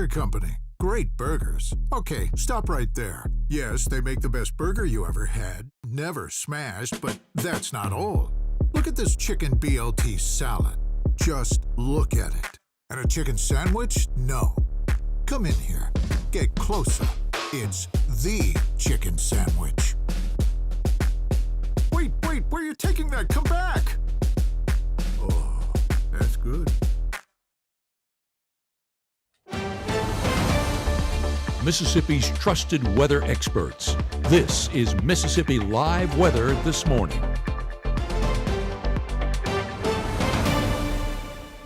Burger Company. Great burgers. Okay, stop right there. Yes, they make the best burger you ever had. Never smashed, but that's not all. Look at this chicken BLT salad. Just look at it. And a chicken sandwich? No. Come in here. Get closer. It's the chicken sandwich. Wait, where are you taking that? Come back! Oh, that's good. Mississippi's trusted weather experts. This is Mississippi Live Weather This Morning.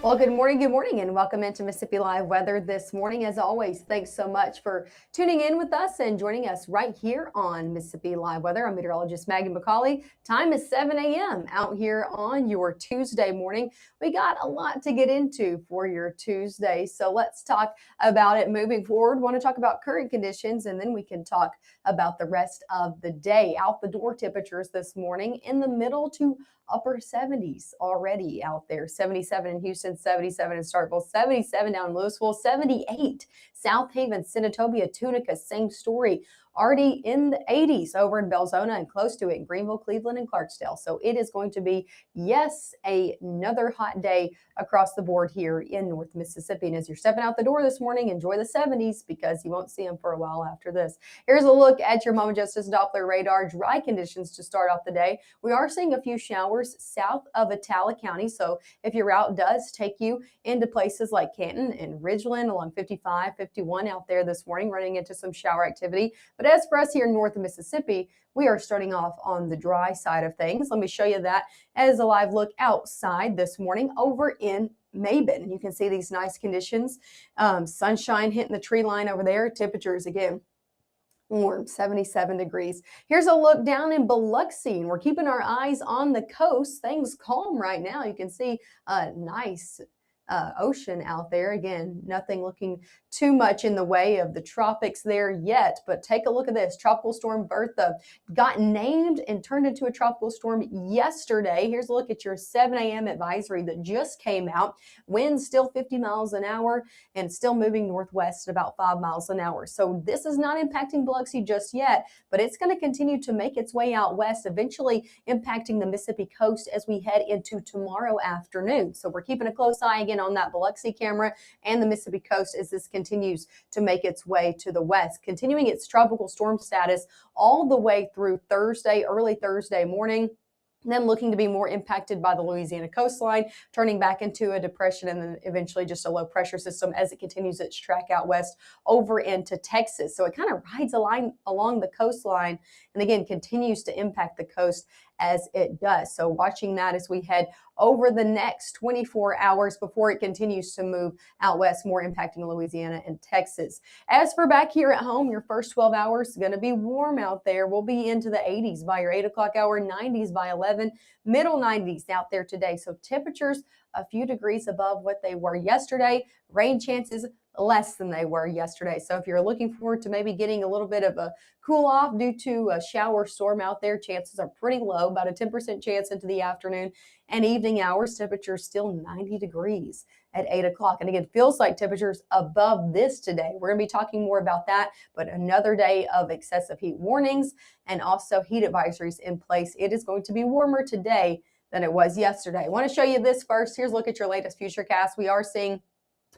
Well, good morning, and welcome into Mississippi Live Weather This Morning. As always, thanks so much for tuning in with us and joining us right here on Mississippi Live Weather. I'm meteorologist Maggye. Time is 7 a.m. out here on your Tuesday morning. We got a lot to get into for your Tuesday, so let's talk about it moving forward. Want to talk about current conditions, and then we can talk about the rest of the day. Out the door temperatures this morning in the middle to upper 70s already out there. 77 in Houston, 77 in Starkville, 77 down in Louisville, 78 South Haven, Senatobia, Tunica, same story. Already in the 80s over in Belzona and close to it in Greenville, Cleveland, and Clarksdale. So it is going to be, yes, another hot day across the board here in North Mississippi. And as you're stepping out the door this morning, enjoy the 70s because you won't see them for a while after this. Here's a look at your Mama Justice Doppler radar. Dry conditions to start off the day. We are seeing a few showers south of Attala County. So if your route does take you into places like Canton and Ridgeland along 55, 51 out there this morning, running into some shower activity. But as for us here in North Mississippi, we are starting off on the dry side of things. Let me show you that as a live look outside this morning over in Maben. You can see these nice conditions. Sunshine hitting the tree line over there. Temperatures again warm, 77 degrees. Here's a look down in Biloxi, and we're keeping our eyes on the coast. Things calm right now. You can see a nice ocean out there. Again, nothing looking too much in the way of the tropics there yet, but take a look at this. Tropical Storm Bertha got named and turned into a tropical storm yesterday. Here's a look at your 7 a.m. advisory that just came out. Winds still 50 miles an hour and still moving northwest at about 5 miles an hour. So this is not impacting Biloxi just yet, but it's going to continue to make its way out west, eventually impacting the Mississippi coast as we head into tomorrow afternoon. So we're keeping a close eye again on that Biloxi camera and the Mississippi coast as this continues to make its way to the west, continuing its tropical storm status all the way through Thursday, early Thursday morning. Then looking to be more impacted by the Louisiana coastline, turning back into a depression and then eventually just a low pressure system as it continues its track out west over into Texas. So it kind of rides a line along the coastline and again continues to impact the coast as it does. So watching that as we head over the next 24 hours before it continues to move out west, more impacting Louisiana and Texas. As for back here at home, your first 12 hours is going to be warm out there. We'll be into the 80s by your 8 o'clock hour, 90s by 11, middle 90s out there today. So temperatures a few degrees above what they were yesterday. Rain chances less than they were yesterday. So if you're looking forward to maybe getting a little bit of a cool off due to a shower storm out there, chances are pretty low, about a 10% chance into the afternoon and evening hours. Temperatures still 90 degrees at 8 o'clock. And again, feels like temperatures above this today. We're going to be talking more about that, but another day of excessive heat warnings and also heat advisories in place. It is going to be warmer today than it was yesterday. I want to show you this first. Here's a look at your latest futurecast. We are seeing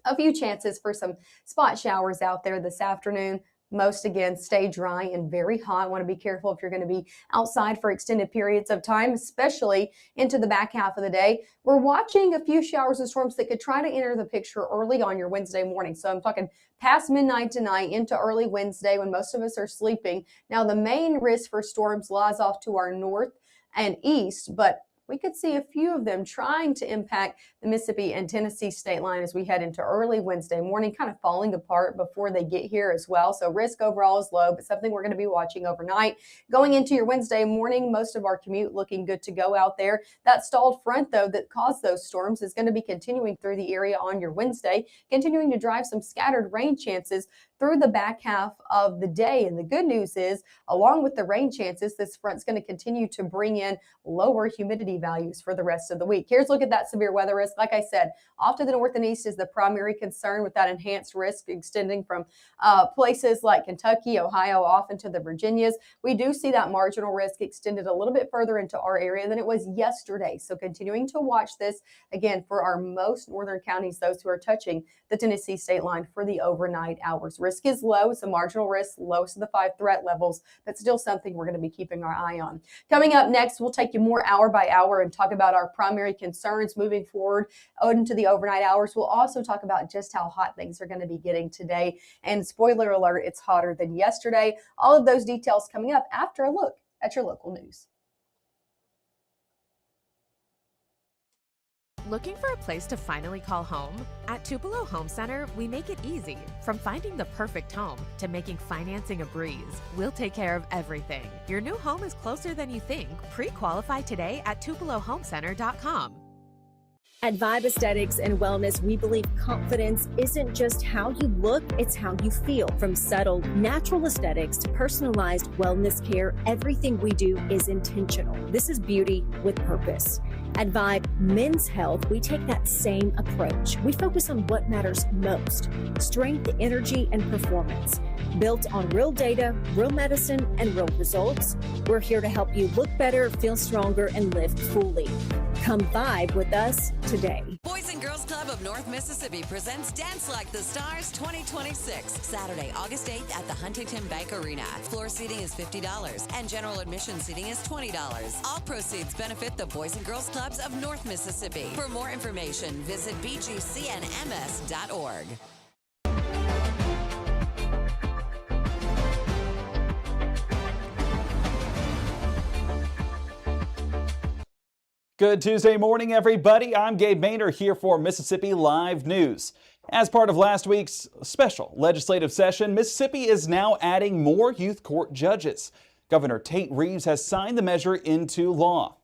a few chances for some spot showers out there this afternoon. Most, again, stay dry and very hot. Want to be careful if you're going to be outside for extended periods of time, especially into the back half of the day. We're watching a few showers and storms that could try to enter the picture early on your Wednesday morning. So I'm talking past midnight tonight into early Wednesday when most of us are sleeping. Now, the main risk for storms lies off to our north and east, but we could see a few of them trying to impact the Mississippi and Tennessee state line as we head into early Wednesday morning, kind of falling apart before they get here as well. So risk overall is low, but something we're going to be watching overnight. Going into your Wednesday morning, most of our commute looking good to go out there. That stalled front, though, that caused those storms is going to be continuing through the area on your Wednesday, continuing to drive some scattered rain chances through the back half of the day. And the good news is, along with the rain chances, this front's going to continue to bring in lower humidity values for the rest of the week. Here's a look at that severe weather risk. Like I said, off to the north and east is the primary concern, with that enhanced risk extending from places like Kentucky, Ohio, off into the Virginias. We do see that marginal risk extended a little bit further into our area than it was yesterday. So continuing to watch this again for our most northern counties, those who are touching the Tennessee state line for the overnight hours. Risk is low. It's a marginal risk, lowest of the 5 threat levels, but still something we're going to be keeping our eye on. Coming up next, we'll take you more hour by hour and talk about our primary concerns moving forward into the overnight hours. We'll also talk about just how hot things are going to be getting today. And spoiler alert, it's hotter than yesterday. All of those details coming up after a look at your local news. Looking for a place to finally call home? At Tupelo Home Center, we make it easy. From finding the perfect home to making financing a breeze, we'll take care of everything. Your new home is closer than you think. Pre-qualify today at TupeloHomeCenter.com. At Vibe Aesthetics and Wellness, we believe confidence isn't just how you look, it's how you feel. From subtle, natural aesthetics to personalized wellness care, everything we do is intentional. This is beauty with purpose. At Vibe Men's Health, we take that same approach. We focus on what matters most: strength, energy, and performance. Built on real data, real medicine, and real results, we're here to help you look better, feel stronger, and live fully. Come vibe with us today. Boys and Girls Club of North Mississippi presents Dance Like the Stars 2026, Saturday, August 8th at the Huntington Bank Arena. Floor seating is $50 and general admission seating is $20. All proceeds benefit the Boys and Girls Clubs of North Mississippi. For more information, visit bgcnms.org. Good Tuesday morning, everybody. I'm Gabe Maynard here for Mississippi Live News. As part of last week's special legislative session, Mississippi is now adding more youth court judges. Governor Tate Reeves has signed the measure into law.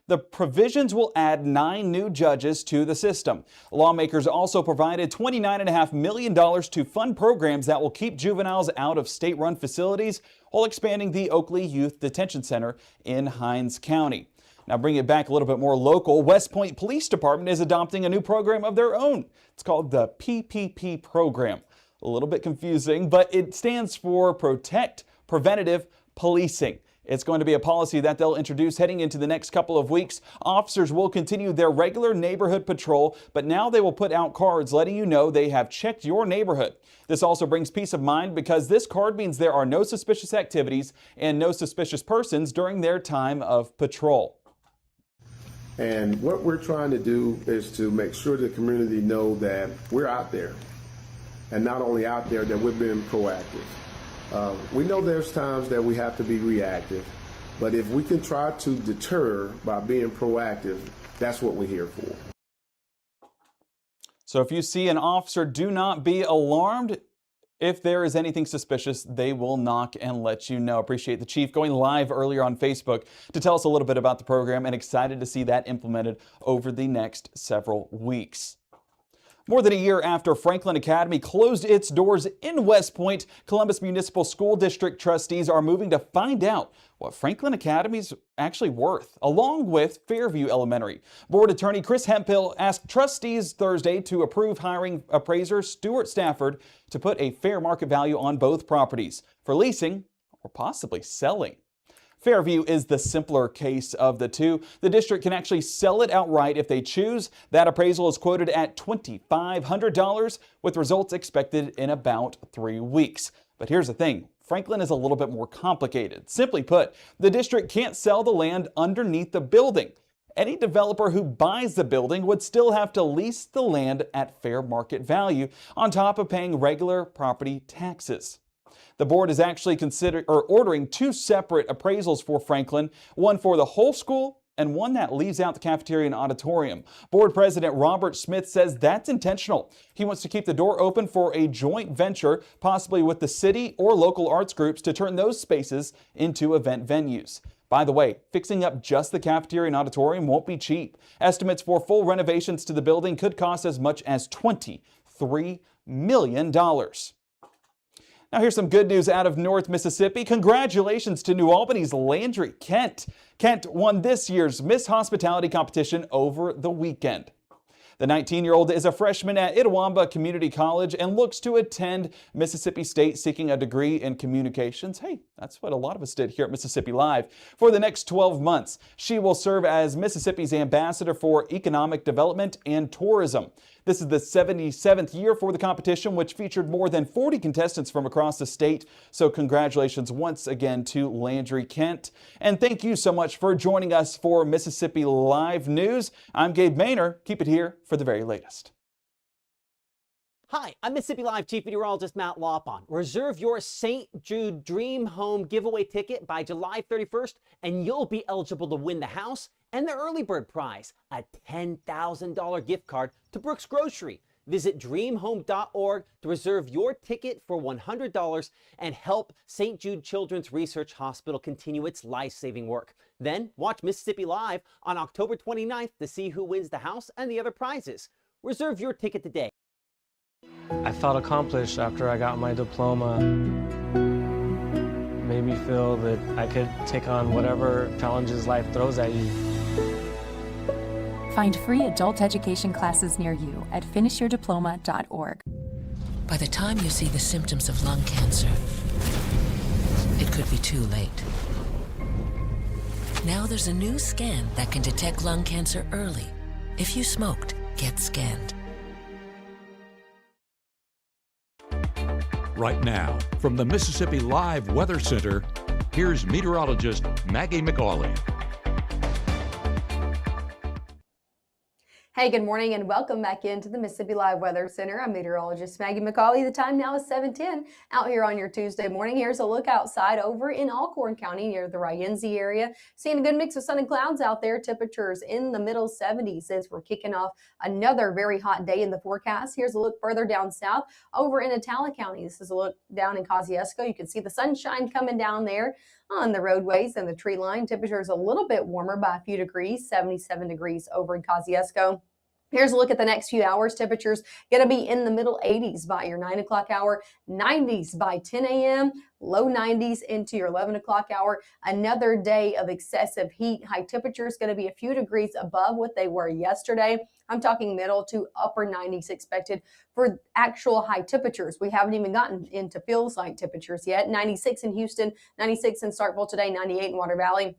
The provisions will add 9 new judges to the system. Lawmakers also provided $29.5 million to fund programs that will keep juveniles out of state-run facilities while expanding the Oakley Youth Detention Center in Hinds County. Now, bring it back a little bit more local. West Point Police Department is adopting a new program of their own. It's called the PPP program. A little bit confusing, but it stands for Protect Preventative Policing. It's going to be a policy that they'll introduce heading into the next couple of weeks. Officers will continue their regular neighborhood patrol, but now they will put out cards letting you know they have checked your neighborhood. This also brings peace of mind because this card means there are no suspicious activities and no suspicious persons during their time of patrol. And what we're trying to do is to make sure the community know that we're out there, and not only out there, that we're being proactive. We know there's times that we have to be reactive, but if we can try to deter by being proactive, that's what we're here for. So if you see an officer, do not be alarmed. If there is anything suspicious, they will knock and let you know. Appreciate the chief going live earlier on Facebook to tell us a little bit about the program, and excited to see that implemented over the next several weeks. More than a year after Franklin Academy closed its doors in West Point, Columbus Municipal School District trustees are moving to find out what Franklin Academy's actually worth, along with Fairview Elementary. Board Attorney Chris Hemphill asked trustees Thursday to approve hiring appraiser Stuart Stafford to put a fair market value on both properties for leasing or possibly selling. Fairview is the simpler case of the two. The district can actually sell it outright if they choose. That appraisal is quoted at $2,500 with results expected in about 3 weeks. But here's the thing. Franklin is a little bit more complicated. Simply put, the district can't sell the land underneath the building. Any developer who buys the building would still have to lease the land at fair market value on top of paying regular property taxes. The board is actually ordering 2 separate appraisals for Franklin, one for the whole school and one that leaves out the cafeteria and auditorium. Board President Robert Smith says that's intentional. He wants to keep the door open for a joint venture, possibly with the city or local arts groups, to turn those spaces into event venues. By the way, fixing up just the cafeteria and auditorium won't be cheap. Estimates for full renovations to the building could cost as much as $23 million. Now here's some good news out of North Mississippi. Congratulations to New Albany's Landry Kent. Kent won this year's Miss Hospitality competition over the weekend. The 19-year-old is a freshman at Itawamba Community College and looks to attend Mississippi State seeking a degree in communications. Hey, that's what a lot of us did here at Mississippi Live. For the next 12 months, she will serve as Mississippi's ambassador for economic development and tourism. This is the 77th year for the competition, which featured more than 40 contestants from across the state. So congratulations once again to Landry Kent. And thank you so much for joining us for Mississippi Live News. I'm Gabe Maynor. Keep it here for the very latest. Hi, I'm Mississippi Live Chief Meteorologist Matt Lawpon. Reserve your St. Jude Dream Home giveaway ticket by July 31st, and you'll be eligible to win the house and the early bird prize, a $10,000 gift card to Brooks Grocery. Visit dreamhome.org to reserve your ticket for $100 and help St. Jude Children's Research Hospital continue its life-saving work. Then watch Mississippi Live on October 29th to see who wins the house and the other prizes. Reserve your ticket today. I felt accomplished after I got my diploma. Made me feel that I could take on whatever challenges life throws at you. Find free adult education classes near you at finishyourdiploma.org. By the time you see the symptoms of lung cancer, it could be too late. Now there's a new scan that can detect lung cancer early. If you smoked, get scanned. Right now, from the Mississippi Live Weather Center, here's meteorologist Maggye McCauley. Hey, good morning and welcome back into the Mississippi Live Weather Center. I'm meteorologist Maggye McCauley. The time now is 7:10 out here on your Tuesday morning. Here's a look outside over in Alcorn County near the Ryenzi area. Seeing a good mix of sun and clouds out there. Temperatures in the middle 70s as we're kicking off another very hot day in the forecast. Here's a look further down south over in Atala County. This is a look down in Kosciuszko. You can see the sunshine coming down there on the roadways and the tree line. Temperatures a little bit warmer by a few degrees, 77 degrees over in Kosciuszko. Here's a look at the next few hours. Temperatures going to be in the middle 80s by your 9 o'clock hour, 90s by 10 a.m., low 90s into your 11 o'clock hour. Another day of excessive heat. High temperatures going to be a few degrees above what they were yesterday. I'm talking middle to upper 90s expected for actual high temperatures. We haven't even gotten into feels like temperatures yet. 96 in Houston, 96 in Starkville today, 98 in Water Valley.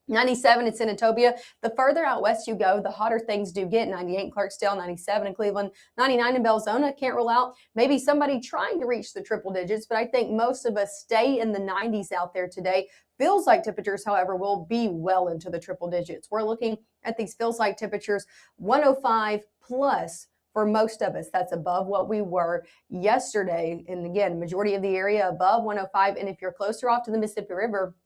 97 in Senatobia. The further out west you go, the hotter things do get. 98 in Clarksdale, 97 in Cleveland, 99 in Belzona. Can't rule out maybe somebody trying to reach the triple digits, but I think most of us stay in the 90s out there today. Feels like temperatures, however, will be well into the triple digits. We're looking at these feels like temperatures 105 plus. For most of us, that's above what we were yesterday. And again, majority of the area above 105. And if you're closer off to the Mississippi River,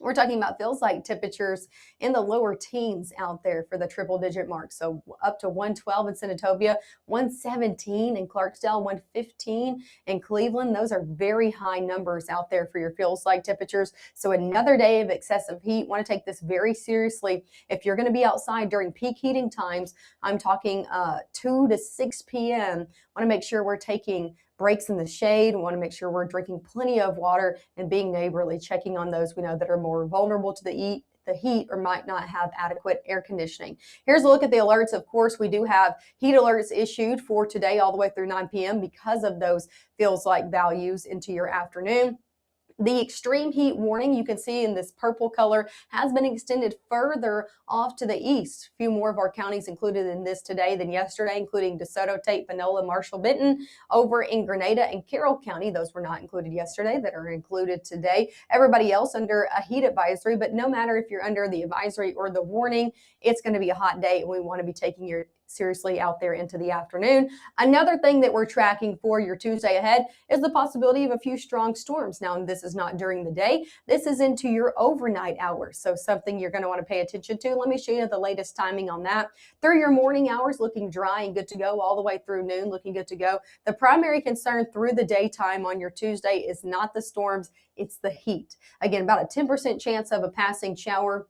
we're talking about feels like temperatures in the lower teens out there for the triple digit mark. So up to 112 in Senatobia, 117 in Clarksdale, 115 in Cleveland. Those are very high numbers out there for your feels like temperatures. So another day of excessive heat. Want to take this very seriously. If you're going to be outside during peak heating times, I'm talking 2 to 6 p.m. Want to make sure we're taking breaks in the shade. We want to make sure we're drinking plenty of water and being neighborly, checking on those we know that are more vulnerable to the heat or might not have adequate air conditioning. Here's a look at the alerts. Of course, we do have heat alerts issued for today all the way through 9 p.m. because of those feels like values into your afternoon. The extreme heat warning you can see in this purple color has been extended further off to the east. A few more of our counties included in this today than yesterday, including DeSoto, Tate, Panola, Marshall, Benton, over in Grenada and Carroll County. Those were not included yesterday that are included today. Everybody else under a heat advisory, but no matter if you're under the advisory or the warning, it's going to be a hot day and we want to be taking your seriously out there into the afternoon. Another thing that we're tracking for your Tuesday ahead is the possibility of a few strong storms. Now, this is not during the day. This is into your overnight hours. So something you're going to want to pay attention to. Let me show you the latest timing on that. Through your morning hours, looking dry and good to go, all the way through noon, looking good to go. The primary concern through the daytime on your Tuesday is not the storms, it's the heat. Again, about a 10% chance of a passing shower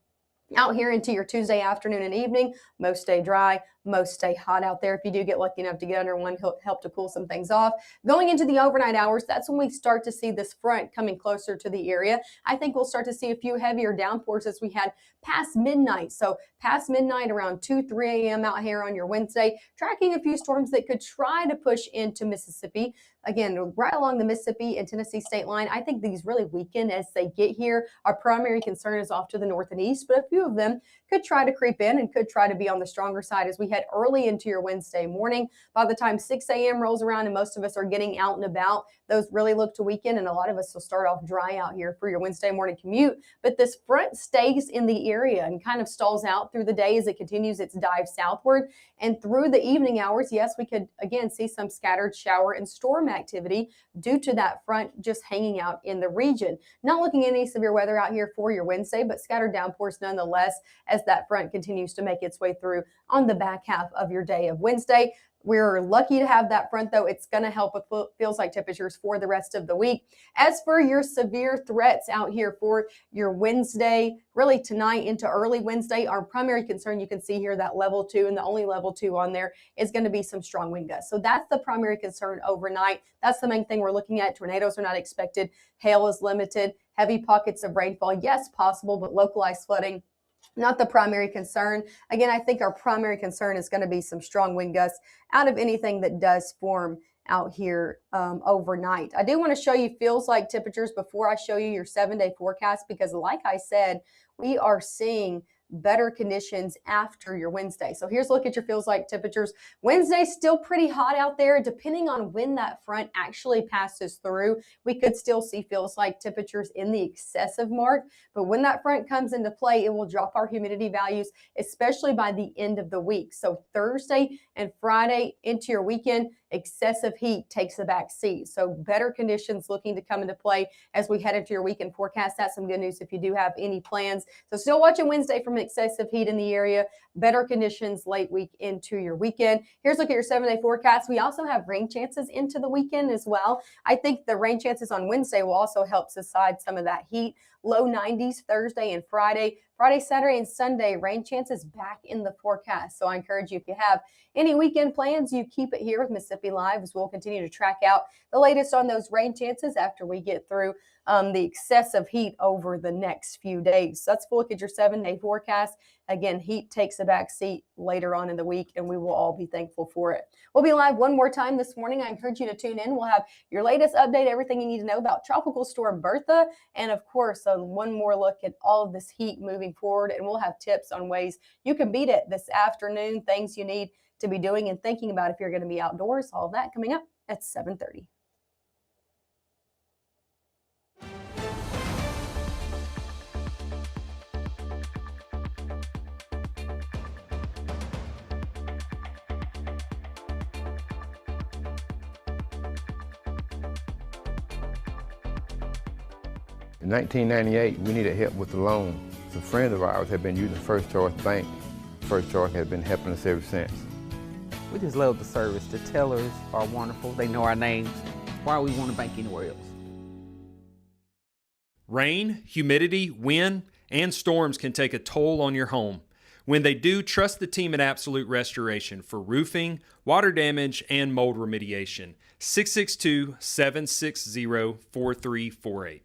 out here into your Tuesday afternoon and evening. Most stay dry, most stay hot out there. If you do get lucky enough to get under one, he'll help to cool some things off. Going into the overnight hours, that's when we start to see this front coming closer to the area. I think we'll start to see a few heavier downpours as we head past midnight. So past midnight, around 2, 3 a.m. out here on your Wednesday, tracking a few storms that could try to push into Mississippi. Again, right along the Mississippi and Tennessee state line. I think these really weaken as they get here. Our primary concern is off to the north and east, but a few of them could try to creep in and could try to be on the stronger side as we head early into your Wednesday morning. By the time 6 a.m. rolls around and most of us are getting out and about, those really look to weaken, and a lot of us will start off dry out here for your Wednesday morning commute. But this front stays in the area and kind of stalls out through the day as it continues its dive southward. And through the evening hours, yes, we could again see some scattered shower and storm activity due to that front just hanging out in the region. Not looking at any severe weather out here for your Wednesday, but scattered downpours nonetheless as that front continues to make its way through on the back half of your day of Wednesday. We're lucky to have that front, though. It's going to help with feels like temperatures for the rest of the week. As for your severe threats out here for your Wednesday, really tonight into early Wednesday, our primary concern, you can see here that level 2, and the only level 2 on there is going to be some strong wind gusts. So that's the primary concern overnight. That's the main thing we're looking at. Tornadoes are not expected. Hail is limited. Heavy pockets of rainfall, yes, possible, but localized flooding, not the primary concern. Again, I think our primary concern is going to be some strong wind gusts out of anything that does form out here overnight. I do want to show you feels like temperatures before I show you your 7-day forecast, because like I said, we are seeing better conditions after your Wednesday. So here's a look at your feels like temperatures. Wednesday still pretty hot out there. Depending on when that front actually passes through, we could still see feels like temperatures in the excessive mark. But when that front comes into play, it will drop our humidity values, especially by the end of the week. So Thursday and Friday into your weekend, excessive heat takes the back seat. So better conditions looking to come into play as we head into your weekend forecast. That's some good news if you do have any plans. So still watching Wednesday from excessive heat in the area, better conditions late week into your weekend. Here's a look at your 7-day forecast. We also have rain chances into the weekend as well. I think the rain chances on Wednesday will also help subside some of that heat. Low 90s Thursday and Friday. Friday, Saturday, and Sunday, rain chances back in the forecast. So I encourage you, if you have any weekend plans, you keep it here with Mississippi Live, as we'll continue to track out the latest on those rain chances after we get through the excessive heat over the next few days. So let's look at your 7-day forecast. Again, heat takes a back seat later on in the week, and we will all be thankful for it. We'll be live one more time this morning. I encourage you to tune in. We'll have your latest update, everything you need to know about Tropical Storm Bertha, and of course, one more look at all of this heat moving forward, and we'll have tips on ways you can beat it this afternoon, things you need to be doing and thinking about if you're going to be outdoors. All of that coming up at 7:30. In 1998, we needed help with the loan. Some friends of ours had been using First Choice Bank. First Choice has been helping us ever since. We just love the service. The tellers are wonderful. They know our names. Why would we want to bank anywhere else? Rain, humidity, wind, and storms can take a toll on your home. When they do, trust the team at Absolute Restoration for roofing, water damage, and mold remediation. 662-760-4348.